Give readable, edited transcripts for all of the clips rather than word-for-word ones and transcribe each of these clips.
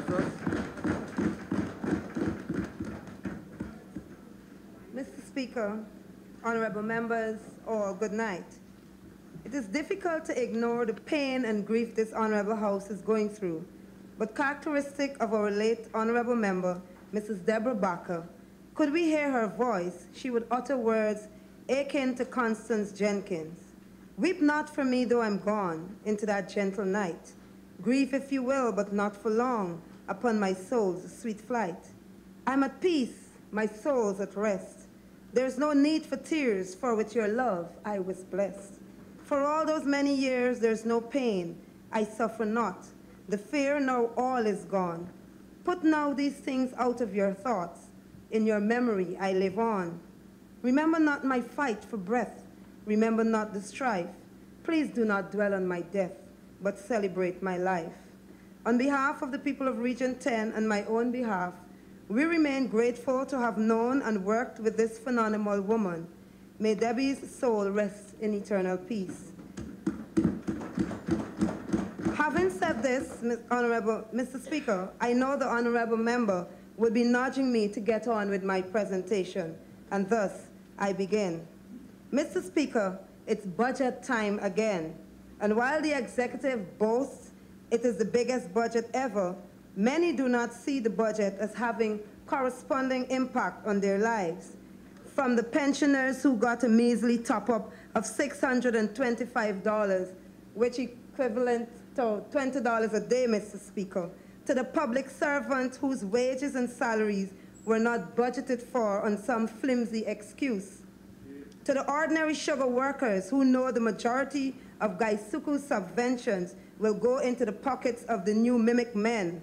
address us. Mr. Speaker, honorable members, all good night. It is difficult to ignore the pain and grief this honorable House is going through, but characteristic of our late honorable member, Mrs. Deborah Barker, could we hear her voice, she would utter words akin to Constance Jenkins. Weep not for me though I'm gone into that gentle night. Grieve if you will, but not for long, upon my soul's sweet flight. I'm at peace, my soul's at rest. There's no need for tears, for with your love I was blessed. For all those many years there's no pain, I suffer not. The fear now all is gone. Put now these things out of your thoughts. In your memory I live on. Remember not my fight for breath. Remember not the strife. Please do not dwell on my death, but celebrate my life. On behalf of the people of Region 10 and my own behalf, we remain grateful to have known and worked with this phenomenal woman. May Debbie's soul rest in eternal peace. Having said this, Mr. Speaker, I know the honorable member will be nudging me to get on with my presentation, and thus I begin. Mr. Speaker, it's budget time again, and while the executive boasts it is the biggest budget ever, many do not see the budget as having corresponding impact on their lives. From the pensioners who got a measly top-up of $625, which equivalent to $20 a day, Mr. Speaker, to the public servants whose wages and salaries were not budgeted for on some flimsy excuse, to the ordinary sugar workers who know the majority of Gaisuku's subventions will go into the pockets of the new mimic men.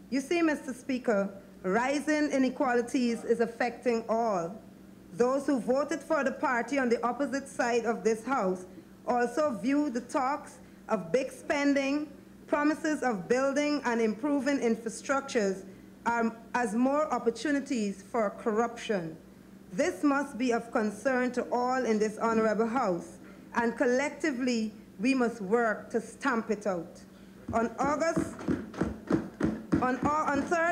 You see, Mr. Speaker, rising inequalities is affecting all. Those who voted for the party on the opposite side of this House also view the talks of big spending, promises of building and improving infrastructures as more opportunities for corruption. This must be of concern to all in this honorable House, and collectively we must work to stamp it out. On 3rd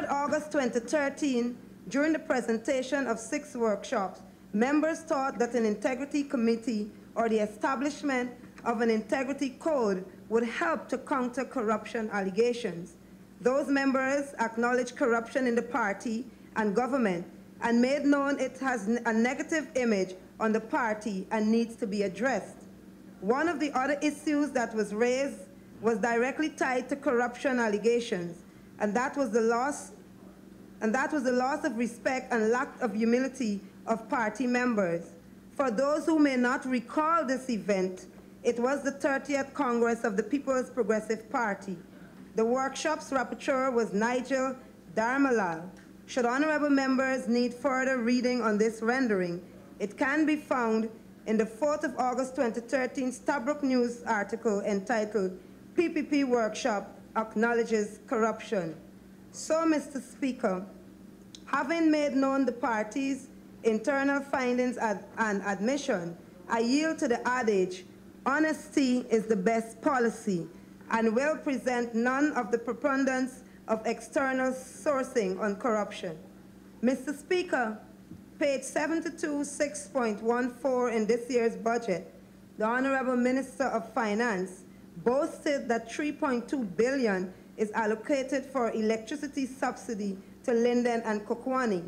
August 2013, during the presentation of 6 workshops, members thought that an integrity committee or the establishment of an integrity code would help to counter corruption allegations. Those members acknowledged corruption in the party and government and made known it has a negative image on the party and needs to be addressed. One of the other issues that was raised was directly tied to corruption allegations, and that was the loss of respect and lack of humility of party members. For those who may not recall this event, it was the 30th Congress of the People's Progressive Party. The workshop's rapporteur was Nigel Darmalal. Should honorable members need further reading on this rendering, it can be found in the 4th of August 2013 Stabrook News article entitled PPP Workshop Acknowledges Corruption. So, Mr. Speaker, having made known the party's internal findings and admission, I yield to the adage, honesty is the best policy, and will present none of the preponderance of external sourcing on corruption. Mr. Speaker, page 72, 6.14 in this year's budget, the Honorable Minister of Finance boasted that $3.2 billion is allocated for electricity subsidy to Linden and Kokwani.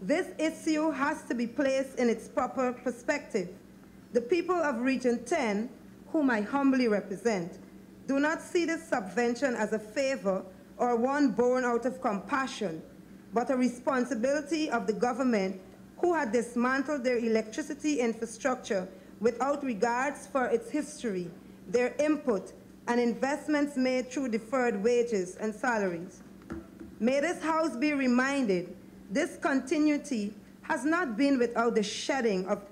This issue has to be placed in its proper perspective. The people of Region 10, whom I humbly represent, do not see this subvention as a favor or one born out of compassion, but a responsibility of the government who had dismantled their electricity infrastructure without regards for its history, their input, and investments made through deferred wages and salaries. May this House be reminded, this continuity has not been without the shedding of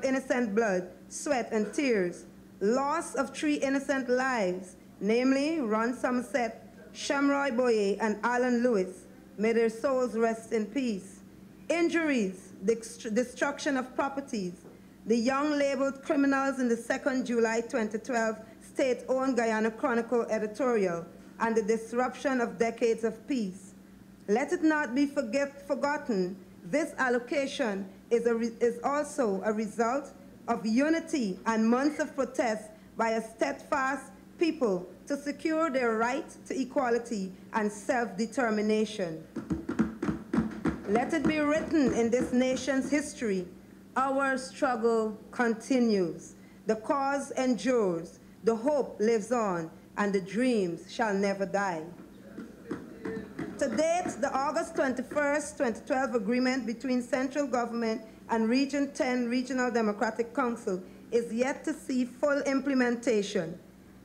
innocent blood, sweat, and tears, loss of 3 innocent lives, namely Ron Somerset, Shamroy Boye, and Alan Lewis. May their souls rest in peace. Injuries, destruction of properties, the young labeled criminals in the 2nd July 2012 state-owned Guyana Chronicle editorial, and the disruption of decades of peace. Let it not be forgotten, this allocation is also a result of unity and months of protest by a steadfast people to secure their right to equality and self-determination. Let it be written in this nation's history, our struggle continues, the cause endures, the hope lives on, and the dreams shall never die. To date, the August 21st, 2012 agreement between central government and Region 10 Regional Democratic Council is yet to see full implementation,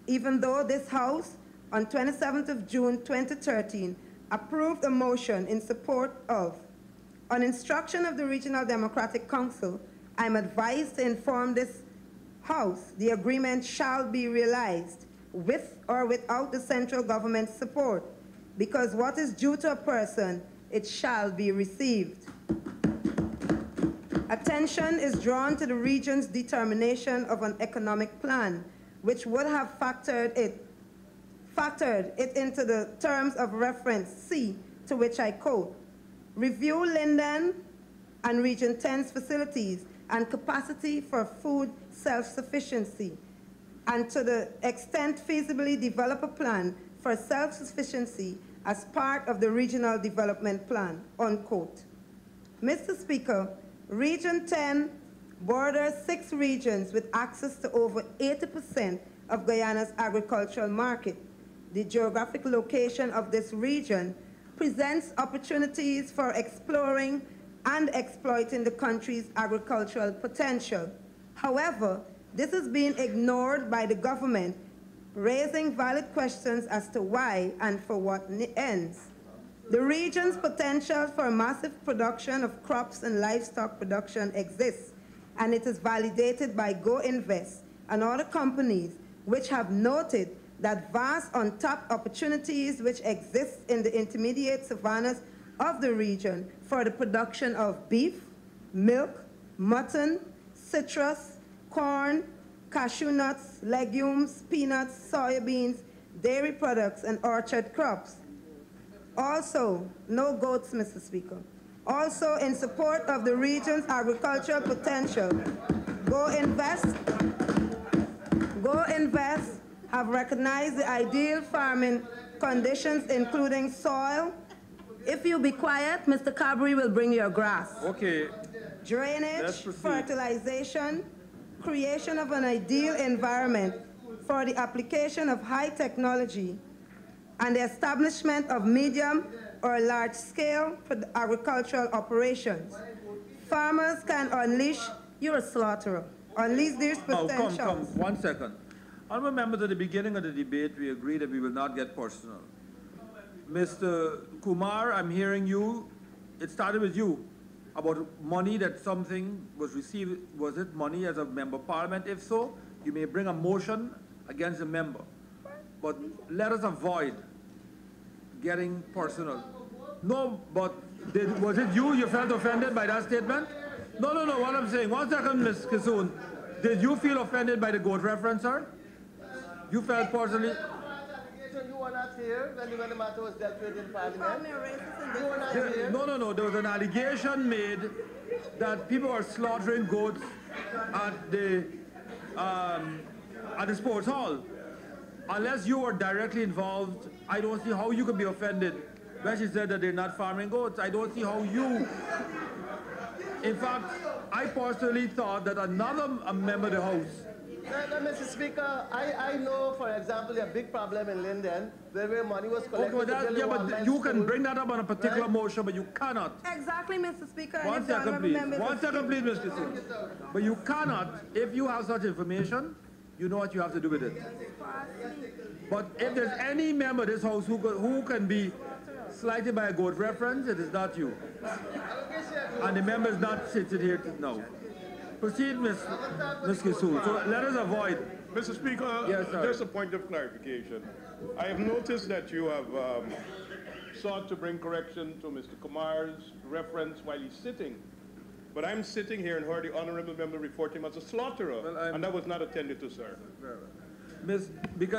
even though this House, on 27th of June 2013, approved a motion in support of. On instruction of the Regional Democratic Council, I am advised to inform this House the agreement shall be realized with or without the central government's support, because what is due to a person, it shall be received. Attention is drawn to the region's determination of an economic plan, which would have factored it into the terms of reference C, to which I quote, review Linden and Region 10's facilities and capacity for food self-sufficiency, and to the extent feasibly develop a plan for self-sufficiency as part of the regional development plan, unquote. Mr. Speaker, Region 10 borders 6 regions with access to over 80% of Guyana's agricultural market. The geographic location of this region presents opportunities for exploring and exploiting the country's agricultural potential. However, this is being ignored by the government, raising valid questions as to why and for what ends. The region's potential for massive production of crops and livestock production exists, and it is validated by Go Invest and other companies which have noted that vast untapped opportunities which exist in the intermediate savannas of the region for the production of beef, milk, mutton, citrus, corn, cashew nuts, legumes, peanuts, soybeans, dairy products, and orchard crops. Also, no goats, Mr. Speaker. Also, in support of the region's agricultural potential, Go Invest have recognized the ideal farming conditions, including soil. If you be quiet, Mr. Cabri will bring your grass. Okay. Drainage, fertilization, creation of an ideal environment for the application of high technology, and the establishment of medium or large-scale agricultural operations. Farmers can unleash, you're a slaughterer, unleash their potentials. Come, 1 second. I remember at the beginning of the debate, we agreed that we will not get personal. Mr. Kumar, I'm hearing you, it started with you, about money that something was received. Was it money as a member of parliament? If so, you may bring a motion against the member. But let us avoid getting personal. No, but was it you felt offended by that statement? No, what I'm saying, 1 second, Ms. Kissoon. Did you feel offended by the goat reference, sir? You felt personally? You were not here when the matter was dealt with in Parliament? You were not here? No, there was an allegation made that people are slaughtering goats at the sports hall. Unless you were directly involved, I don't see how you could be offended when she said that they're not farming goats. I don't see how you... In fact, I personally thought that another member of the House... No, Mr. Speaker, I know, for example, a big problem in Linden where money was collected. Okay, but you can bring that up on a particular motion, but you cannot. Exactly, Mr. Speaker. 1 second, please. 1 second, please, Mr. Kissoon. But you cannot, if you have such information, you know what you have to do with it. But if there's any member of this House who can be slighted by a goat reference, it is not you. And the member is not sitting here now. Proceed, Ms. Kissoon. So let us avoid. Mr. Speaker, yes, just a point of clarification. I have noticed that you have sought to bring correction to Mr. Kumar's reference while he's sitting. But I'm sitting here and heard the honorable member report him as a slaughterer, and that was not attended to, sir. Because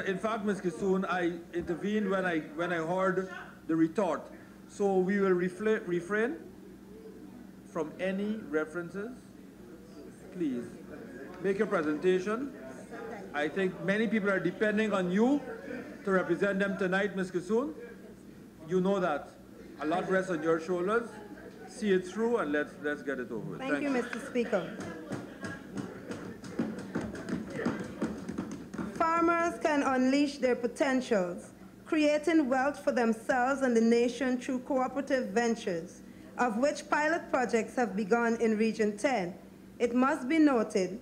in fact, Ms. Kissoon, I intervened when I heard the retort. So we will refrain from any references. Please, make your presentation. I think many people are depending on you to represent them tonight, Ms. Kissoon. You know that. A lot rests on your shoulders. See it through and let's get it over with. Thank you, Mr. Speaker. Farmers can unleash their potentials, creating wealth for themselves and the nation through cooperative ventures, of which pilot projects have begun in Region 10. It must be noted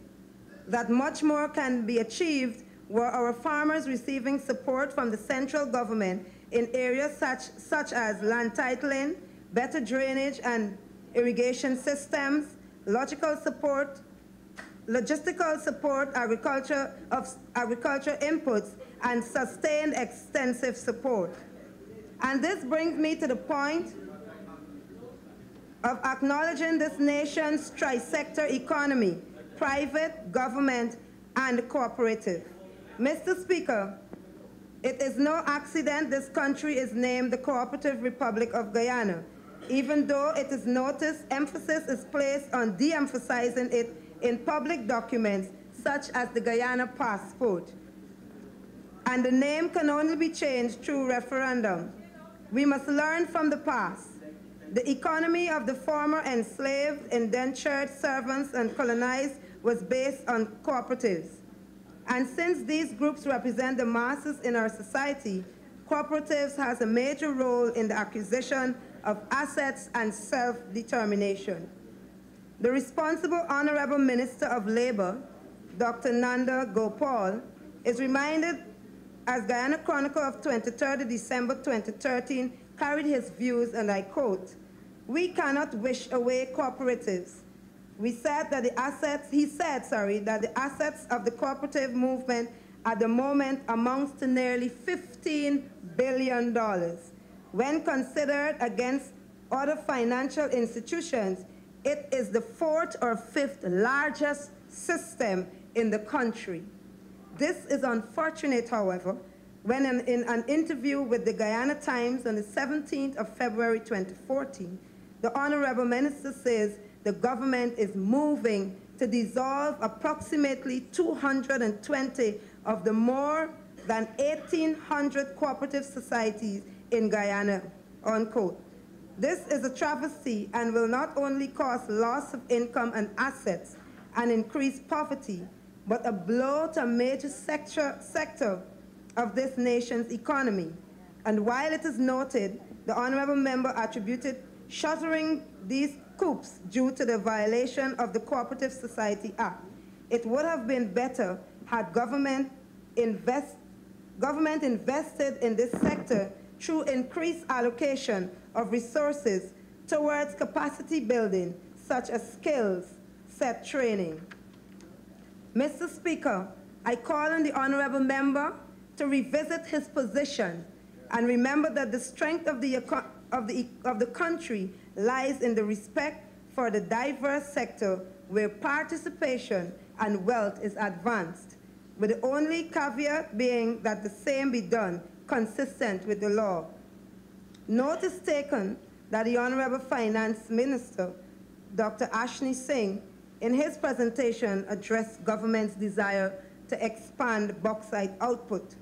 that much more can be achieved were our farmers receiving support from the central government in areas such as land titling, better drainage and irrigation systems, logistical support, agriculture inputs, and sustained extensive support. And this brings me to the point of acknowledging this nation's tri-sector economy, private, government, and cooperative. Mr. Speaker, it is no accident this country is named the Cooperative Republic of Guyana, even though it is noticed emphasis is placed on de-emphasizing it in public documents such as the Guyana passport. And the name can only be changed through referendum. We must learn from the past. The economy of the former enslaved, indentured servants and colonized was based on cooperatives. And since these groups represent the masses in our society, cooperatives has a major role in the acquisition of assets and self-determination. The responsible Honorable Minister of Labor, Dr. Nanda Gopal, is reminded as Guyana Chronicle of 23rd December 2013 carried his views, and I quote, "We cannot wish away cooperatives. He said that the assets of the cooperative movement at the moment amounts to nearly $15 billion. When considered against other financial institutions, it is the 4th or 5th largest system in the country. This is unfortunate, however, when in an interview with the Guyana Times on the 17th of February 2014, the Honorable Minister says the government is moving to dissolve approximately 220 of the more than 1,800 cooperative societies in Guyana, unquote. This is a travesty and will not only cause loss of income and assets and increase poverty, but a blow to a major sector of this nation's economy. And while it is noted, the Honorable Member attributed shuttering these coups due to the violation of the Cooperative Society Act, it would have been better had government invested in this sector through increased allocation of resources towards capacity building, such as skills-set training. Mr. Speaker, I call on the Honorable Member to revisit his position and remember that the strength of the country lies in the respect for the diverse sector where participation and wealth is advanced, with the only caveat being that the same be done consistent with the law. Note is taken that the Honorable Finance Minister, Dr. Ashni Singh, in his presentation addressed government's desire to expand bauxite output.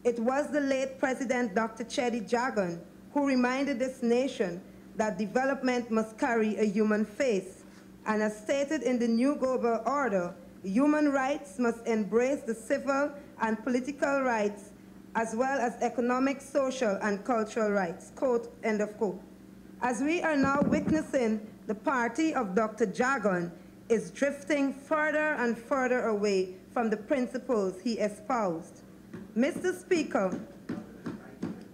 It was the late President Dr. Chedi Jagan who reminded this nation that development must carry a human face, and as stated in the new global order, human rights must embrace the civil and political rights as well as economic, social, and cultural rights, quote, end of quote. As we are now witnessing, the party of Dr. Jagan is drifting further and further away from the principles he espoused. Mr. Speaker,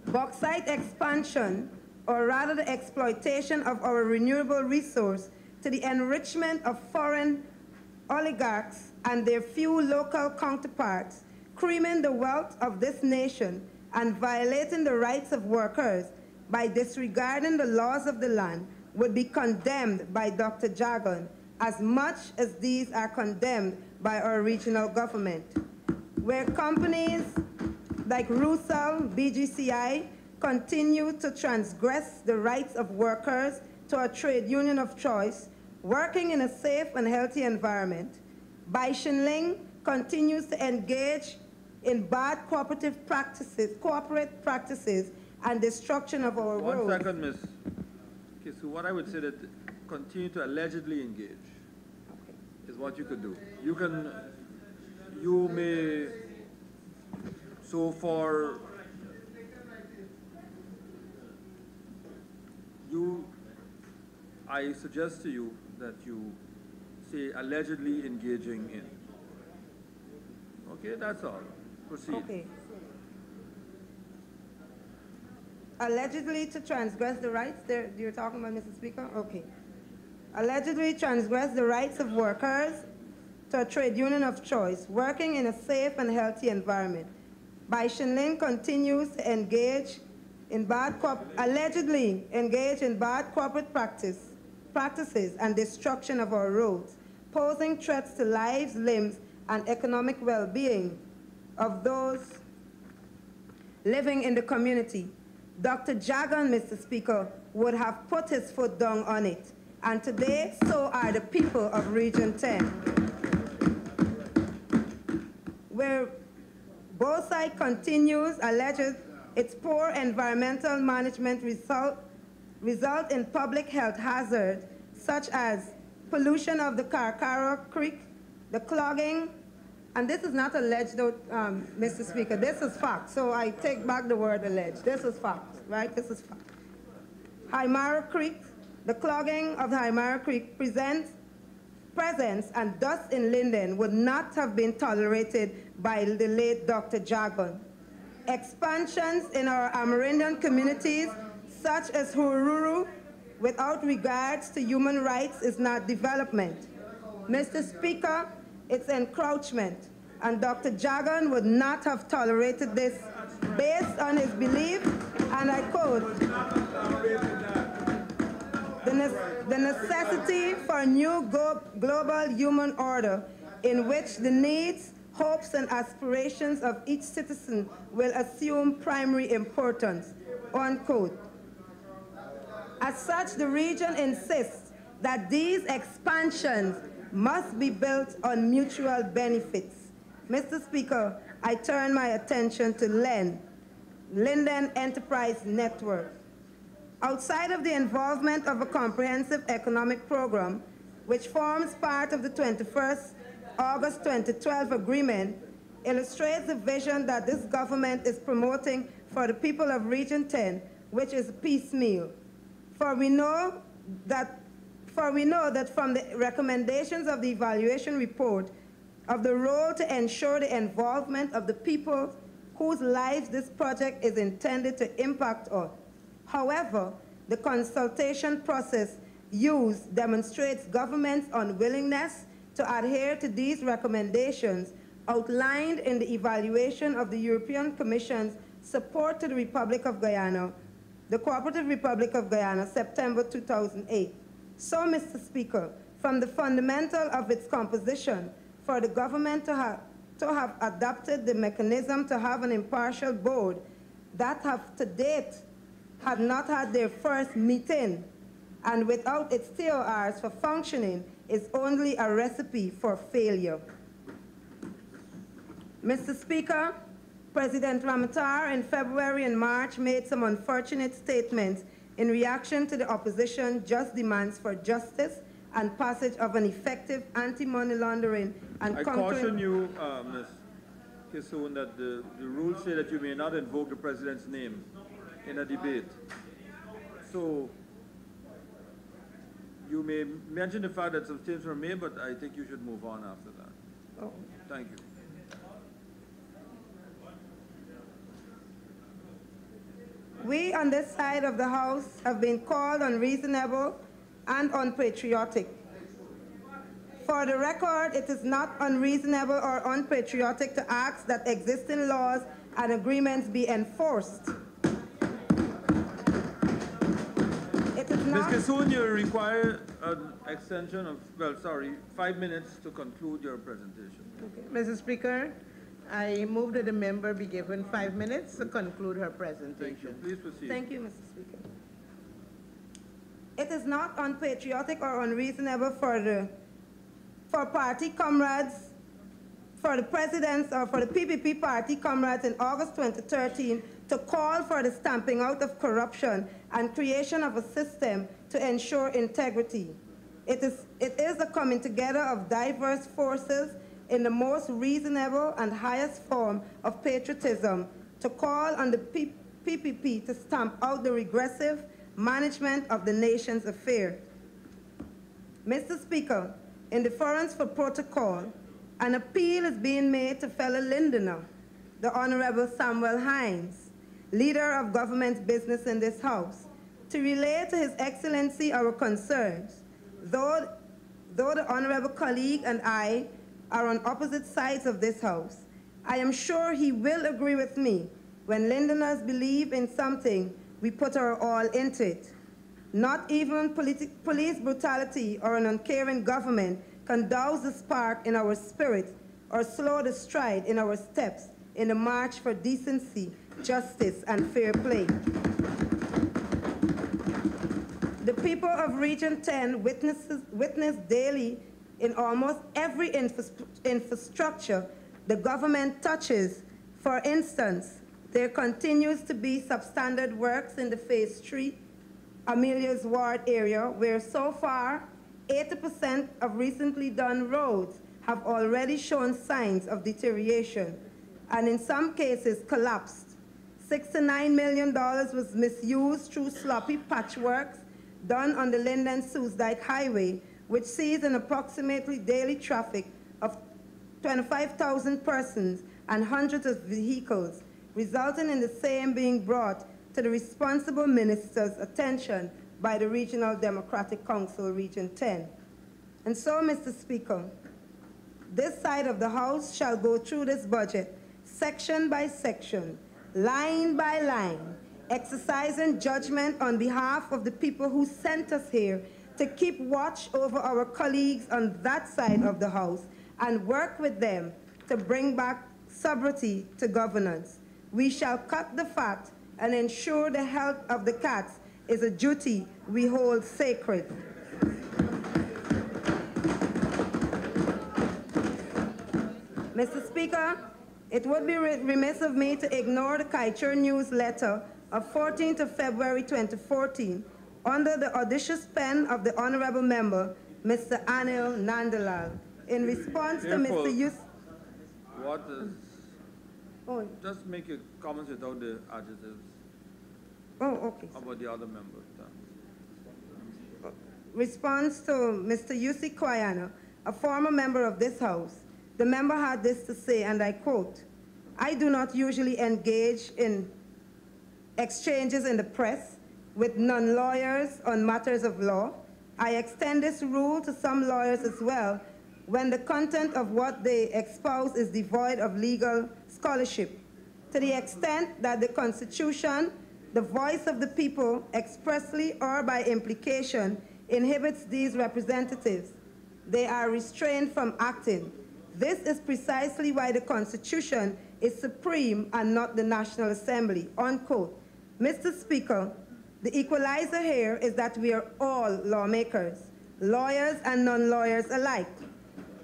bauxite expansion, or rather the exploitation of our renewable resource to the enrichment of foreign oligarchs and their few local counterparts, creaming the wealth of this nation and violating the rights of workers by disregarding the laws of the land, would be condemned by Dr. Jagan as much as these are condemned by our regional government. where companies like Rusal, BGCI, continue to transgress the rights of workers to a trade union of choice, working in a safe and healthy environment. Baishinling continues to engage in bad corporate practices and destruction of our roads. 1 second, Ms. Kissoon. What I would say that continue to allegedly engage is what you could do. You may, so for you, I suggest to you that you say allegedly engaging in. Okay, that's all. Proceed. Okay. Allegedly to transgress the rights, you're talking about, Mr. Speaker? Okay. Allegedly transgress the rights of workers to a trade union of choice, working in a safe and healthy environment. Baishinling continues to engage in allegedly engage in bad corporate practices and destruction of our roads, posing threats to lives, limbs, and economic well-being of those living in the community. Dr. Jagan, Mr. Speaker, would have put his foot down on it, and today, so are the people of Region 10. Where Bosai continues alleged its poor environmental management result in public health hazards such as pollution of the Karkara Creek, the clogging, and this is not alleged, though, Mr. Speaker, this is fact, so I take back the word alleged. This is fact, right? This is fact. Haimara Creek, the clogging of the Haimara Creek presence and dust in Linden would not have been tolerated by the late Dr. Jagan. Expansions in our Amerindian communities, such as Hururu, without regards to human rights is not development. Mr. Speaker, it's encroachment, and Dr. Jagan would not have tolerated this based on his belief, and I quote, the necessity for a new global human order in which the needs, hopes, and aspirations of each citizen will assume primary importance, unquote. As such, the region insists that these expansions must be built on mutual benefits. Mr. Speaker, I turn my attention to Linden Enterprise Network. Outside of the involvement of a comprehensive economic program, which forms part of the 21st August 2012 agreement, illustrates the vision that this government is promoting for the people of Region 10, which is piecemeal. For we know that from the recommendations of the evaluation report of the role to ensure the involvement of the people whose lives this project is intended to impact on. However, the consultation process used demonstrates government's unwillingness to adhere to these recommendations outlined in the evaluation of the European Commission's support to the Republic of Guyana, the Cooperative Republic of Guyana, September 2008. So, Mr. Speaker, from the fundamental of its composition, for the government to have adopted the mechanism to have an impartial board that have to date had not had their first meeting, and without its TORs for functioning, is only a recipe for failure. Mr. Speaker, President Ramatar in February and March made some unfortunate statements in reaction to the opposition's just demands for justice and passage of an effective anti-money laundering and I caution you, Ms. Kissoon, that the rules say that you may not invoke the president's name in a debate. So you may mention the fact that some statements were made, but I think you should move on after that. Oh. Thank you. We on this side of the House have been called unreasonable and unpatriotic. For the record, it is not unreasonable or unpatriotic to ask that existing laws and agreements be enforced. It is not... Ms. Kissoon, you require an extension of, 5 minutes to conclude your presentation. Okay. Mr. Speaker, I move that the member be given 5 minutes to conclude her presentation. Thank you. Please proceed. Thank you, Mr. Speaker. It is not unpatriotic or unreasonable for party comrades, for the presidents or for the PPP party comrades in August 2013 to call for the stamping out of corruption and creation of a system to ensure integrity. It is a coming together of diverse forces in the most reasonable and highest form of patriotism to call on the PPP to stamp out the regressive management of the nation's affairs. Mr. Speaker, in deference for protocol, an appeal is being made to fellow Londoner, the Honorable Samuel Hines, leader of government business in this House, to relay to His Excellency our concerns. Though the honorable colleague and I are on opposite sides of this House, I am sure he will agree with me. When Londoners believe in something, we put our all into it. Not even police brutality or an uncaring government can douse the spark in our spirit or slow the stride in our steps in the march for decency, justice, and fair play. The people of Region 10 witness daily in almost every infrastructure the government touches. For instance, there continues to be substandard works in the Phase 3 Amelia's Ward area, where so far 80% of recently done roads have already shown signs of deterioration, and in some cases collapsed. $6 to $9 million was misused through sloppy patchworks done on the Linden-Soesdijk Highway, which sees an approximately daily traffic of 25,000 persons and hundreds of vehicles, resulting in the same being brought to the responsible minister's attention by the Regional Democratic Council, Region 10. And so, Mr. Speaker, this side of the House shall go through this budget, section by section, line by line, exercising judgment on behalf of the people who sent us here to keep watch over our colleagues on that side of the House and work with them to bring back sobriety to governance. We shall cut the fat and ensure the health of the cats is a duty we hold sacred. Mr. Speaker, it would be remiss of me to ignore the Kaichur newsletter of 14th of February 2014 under the audacious pen of the honorable member, Mr. Anil Nandalal, in response to Mr. Yus. What is? Oh. Just make your comments without the adjectives. Oh, okay. How about the other members? Response to Mr. Yussi Kwayana, a former member of this House. The member had this to say, and I quote, "I do not usually engage in exchanges in the press with non-lawyers on matters of law. I extend this rule to some lawyers as well when the content of what they espouse is devoid of legal scholarship. To the extent that the Constitution, the voice of the people, expressly or by implication, inhibits these representatives, they are restrained from acting. This is precisely why the Constitution is supreme and not the National Assembly," unquote. Mr. Speaker, the equalizer here is that we are all lawmakers, lawyers and non-lawyers alike.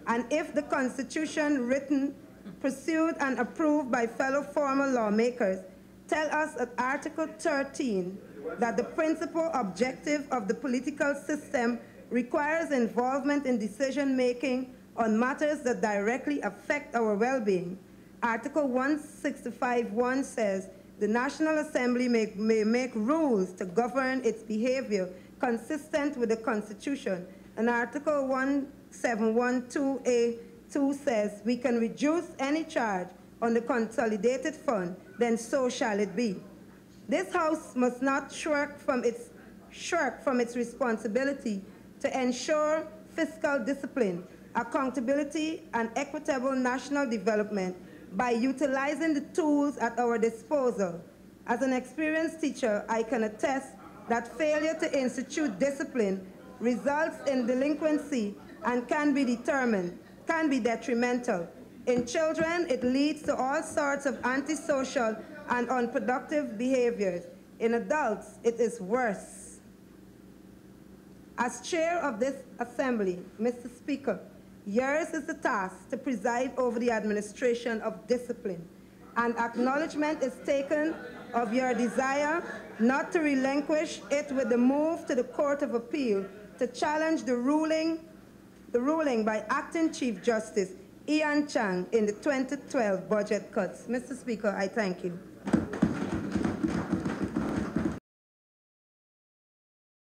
And if the Constitution written, pursued and approved by fellow former lawmakers tell us at Article 13 that the principal objective of the political system requires involvement in decision-making on matters that directly affect our well-being, Article 165(1) says the National Assembly may make rules to govern its behavior consistent with the Constitution, and Article 1712A2 says we can reduce any charge on the consolidated fund, then so shall it be. This House must not shirk from its responsibility to ensure fiscal discipline, accountability, and equitable national development by utilizing the tools at our disposal. As an experienced teacher, I can attest that failure to institute discipline results in delinquency and can be detrimental. In children, it leads to all sorts of antisocial and unproductive behaviors. In adults, it is worse. As chair of this assembly, Mr. Speaker, yours is the task to preside over the administration of discipline, and acknowledgement is taken of your desire not to relinquish it with the move to the Court of Appeal to challenge the ruling by Acting Chief Justice Ian Chang in the 2012 budget cuts. Mr. Speaker, I thank you.